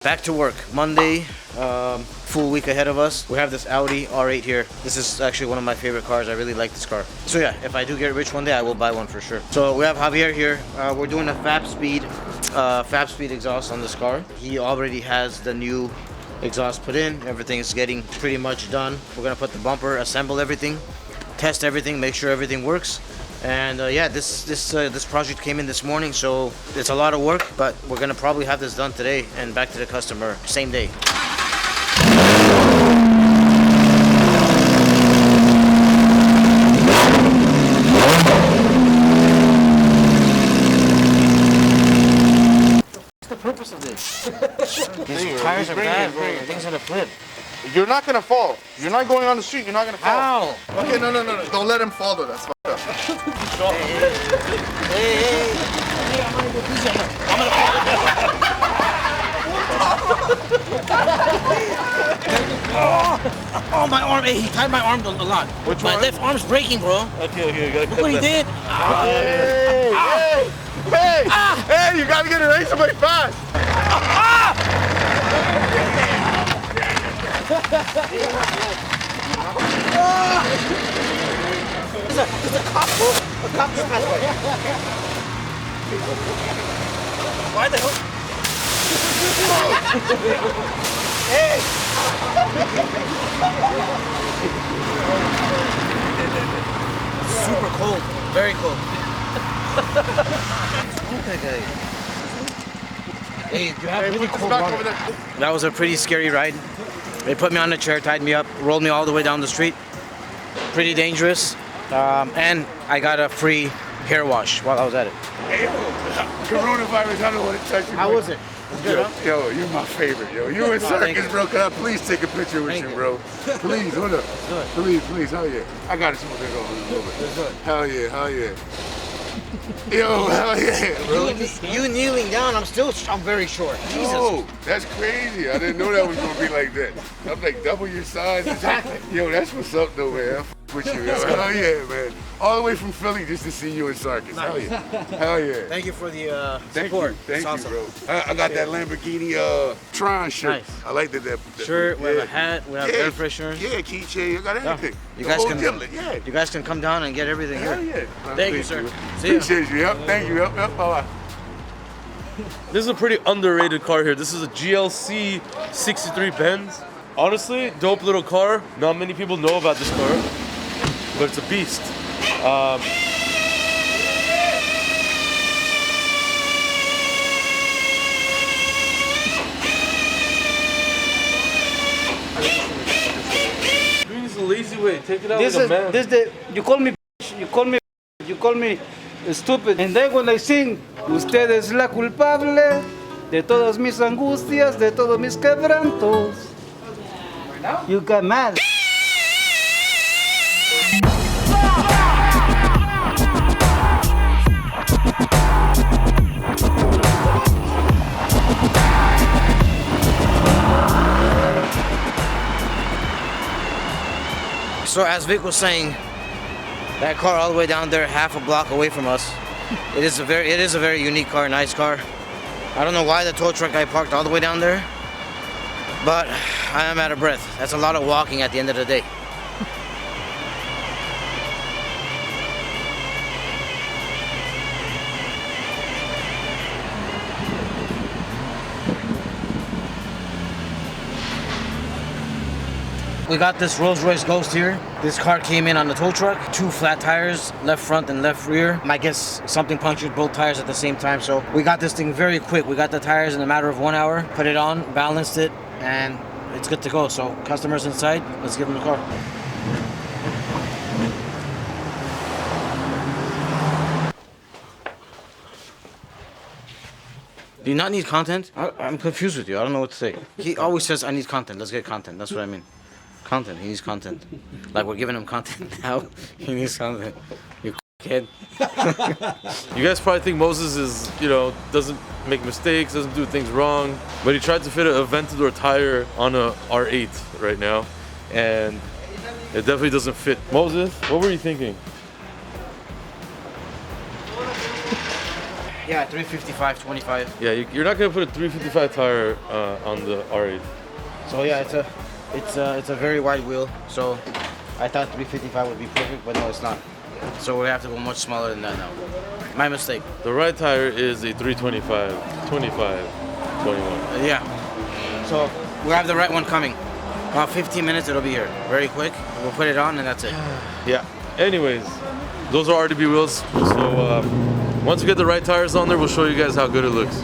Back to work. Monday, full week ahead of us. We have this Audi R8 here. This is actually one of my favorite cars. I really like this car. So yeah, if I do get rich one day, I will buy one for sure. So we have Javier here. We're doing a Fabspeed exhaust on this car. He already has the new exhaust put in. Everything is getting pretty much done. We're gonna put the bumper, assemble everything, test everything, make sure everything works. And yeah, this project came in this morning, so it's a lot of work, but we're gonna probably have this done today and back to the customer same day. What's the purpose of this? These tires are bad, bro. Things gonna flip. You're not gonna fall. You're not going on the street. You're not gonna fall. How? Okay, no. Don't let him fall though. That's fucked up. Hey. I'm gonna go do something. I'm gonna fall. Oh, my arm. Hey, he tied my arm a lot. Which my one? left arm's breaking, bro. Okay. Look what he did. Hey, you gotta get it race somebody fast. It's a cop, bro. A cop just passed by. Why the hell? Hey! Super cold. Very cold. Okay. Hey, you have really cold water. That was a pretty scary ride. They put me on the chair, tied me up, rolled me all the way down the street. Pretty dangerous. And I got a free hair wash while I was at it. Hey, coronavirus, I don't want to touch you. How was it? Good, huh? Yo, you're my favorite, yo. You and Sarkis, bro. Can I please take a picture with you, bro? Please, hold up. Please, hell yeah. I got it. Someone take off a little bit. Hell yeah. Yo, hell yeah, bro. You kneeling down, I'm very short. Jesus. Oh, that's crazy. I didn't know that was gonna be like that. I'm like double your size. Exactly. Yo, that's what's up though, man. I f with you, yo. Hell yeah, man. All the way from Philly just to see you and Sarkis. Hell yeah. Hell yeah. Thank you for the support. Thank you, awesome. bro. I got that Lamborghini Tron shirt. Nice. I like that shirt, we have a hat, we have air fresheners. Yeah, keychain, I got everything. You guys can come down and get everything Hell here. yeah. Thank you, sir. See ya. Appreciate you. Yep. Thank you. Yep. Bye-bye. This is a pretty underrated car here. This is a GLC 63 Benz. Honestly, dope little car. Not many people know about this car, but it's a beast. Doing this a lazy way. Take it out like a man. You call me stupid. And then when I sing, usted es la culpable de todas mis angustias, de todos mis quebrantos. You got mad. So as Vic was saying, that car all the way down there, half a block away from us. It is a very unique car, nice car. I don't know why the tow truck guy parked all the way down there, but I am out of breath. That's a lot of walking at the end of the day. We got this Rolls-Royce Ghost here. This car came in on the tow truck. 2 flat tires, left front and left rear. I guess something punctured both tires at the same time, so we got this thing very quick. We got the tires in a matter of 1 hour, put it on, balanced it, and it's good to go. So customers inside, let's give them the car. Do you not need content? I'm confused with you. I don't know what to say. He always says, I need content. Let's get content. That's what I mean. Content. He needs content. Like we're giving him content now. He needs content. You kid. You guys probably think Moses is, doesn't make mistakes, doesn't do things wrong, but he tried to fit an Aventador tire on a R8 right now, and it definitely doesn't fit. Moses, what were you thinking? Yeah, 355, 25. Yeah, you're not gonna put a 355 tire on the R8. So yeah, it's a very wide wheel. So I thought 355 would be perfect, but no, it's not. So we have to go much smaller than that now. My mistake. The right tire is a 325, 25, 21. Yeah. So we have the right one coming. About 15 minutes, it'll be here. Very quick. We'll put it on, and that's it. Yeah. Anyways, those are RDB wheels. So once we get the right tires on there, we'll show you guys how good it looks.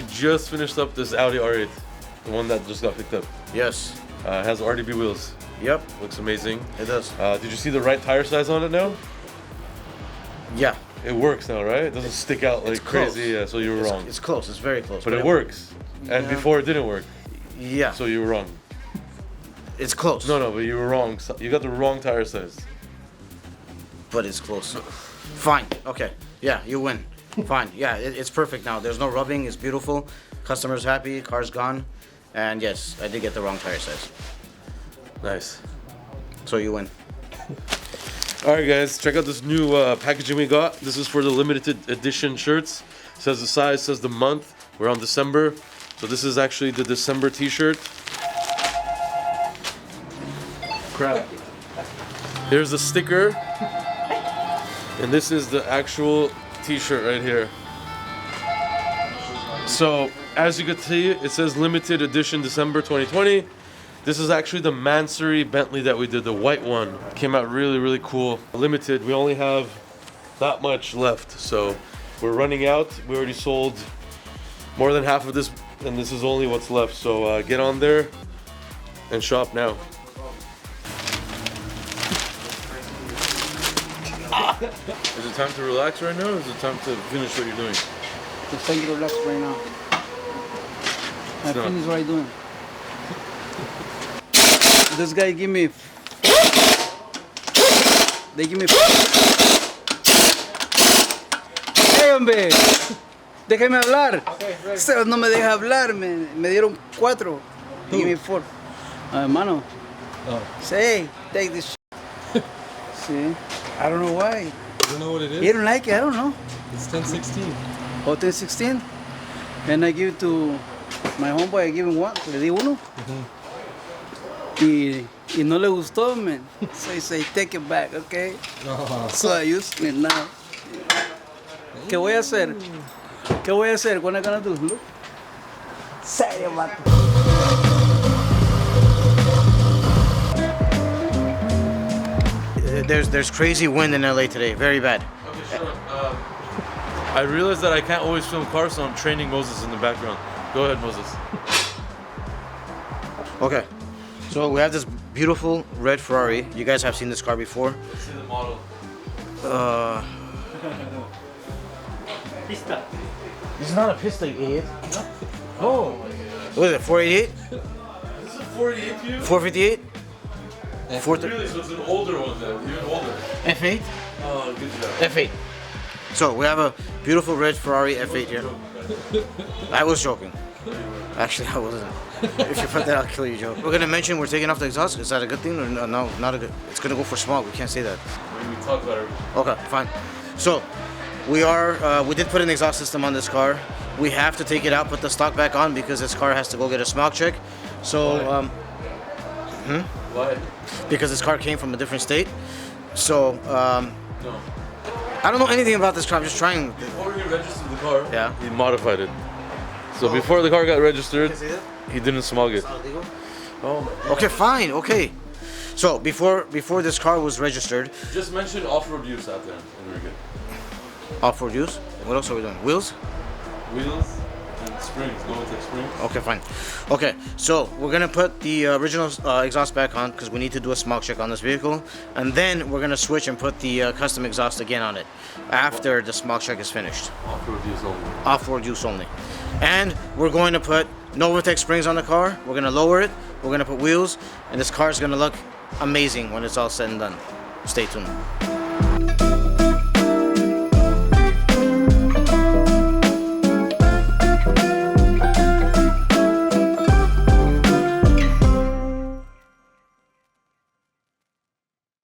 Just finished up this Audi R8, the one that just got picked up. Yes. It has RDB wheels. Yep. Looks amazing. It does. Did you see the right tire size on it now? Yeah. It works now, right? It doesn't stick out like crazy. Yeah, so you were wrong. It's close. It's very close. But it works. And before it didn't work. Yeah. So you were wrong. It's close. No, but you were wrong. You got the wrong tire size. But it's close. Fine. Okay. Yeah, you win. Fine. Yeah, it's perfect now. There's no rubbing. It's beautiful. Customer's happy. Car's gone. And yes, I did get the wrong tire size. Nice. So you win. All right, guys. Check out this new packaging we got. This is for the limited edition shirts. Says the size, says the month. We're on December. So this is actually the December t-shirt. Crap. Here's the sticker. And this is the actual t-shirt right here. So as you can see, it says limited edition December 2020. This is actually the Mansory Bentley that we did, the white one. Came out really, really cool. Limited, we only have that much left. So we're running out. We already sold more than half of this, and this is only what's left. So get on there and shop now. Is it time to relax right now, or is it time to finish what you're doing? It's time to relax right now. I finished what I'm doing. This guy give me. They give me. ¡Hey, hombre! Déjame hablar. Ustedes no me deja hablar, me dieron 4. They give me 4. Hermano. Say, take this. See? I don't know why. You don't know what it is? He don't like it, I don't know. It's 1016. Oh, 1016? And I give it to my homeboy, I give him 1, le di 1. Y no le gustó, man. So he say, take it back, okay? Oh. So I use it now. ¿Qué voy a hacer? ¿Qué voy a hacer? What am I gonna do? Look. Serio, vato. There's crazy wind in LA today. Very bad. Okay, sure. I realized that I can't always film cars, so I'm training Moses in the background. Go ahead, Moses. Okay. So we have this beautiful red Ferrari. You guys have seen this car before. Let's see the model. Pista. This is not a Pista, you idiot. Oh. What is it, 488? This is a 488 to you? 458? Really? So it's an older one then, even older. F8? Oh, good job. F8. So we have a beautiful red Ferrari F8 here. I was joking. Actually, I wasn't. If you put that, I'll kill you, Joe. We're gonna mention we're taking off the exhaust. Is that a good thing or no? Not a good. It's gonna go for smog. We can't say that. We talk about it. Okay, fine. So we did put an exhaust system on this car. We have to take it out, put the stock back on because this car has to go get a smog check. So Why? because this car came from a different state. So No. I don't know anything about this car. I'm just trying. Before he registered the car, Yeah. he modified it. So before the car got registered, Can I say that? he didn't smog it. It's not illegal? Oh. Okay, fine. Okay. So before this car was registered, Just mention off-road use out there, and we're good. off-road use. What else are we doing? Wheels? Wheels? And springs, Novitec springs. Okay, fine. Okay, so we're gonna put the original exhaust back on because we need to do a smog check on this vehicle, and then we're gonna switch and put the custom exhaust again on it after the smog check is finished. Off-road use only. Off-road use only. And we're going to put Novitec springs on the car. We're gonna lower it. We're gonna put wheels, and this car is gonna look amazing when it's all said and done. Stay tuned.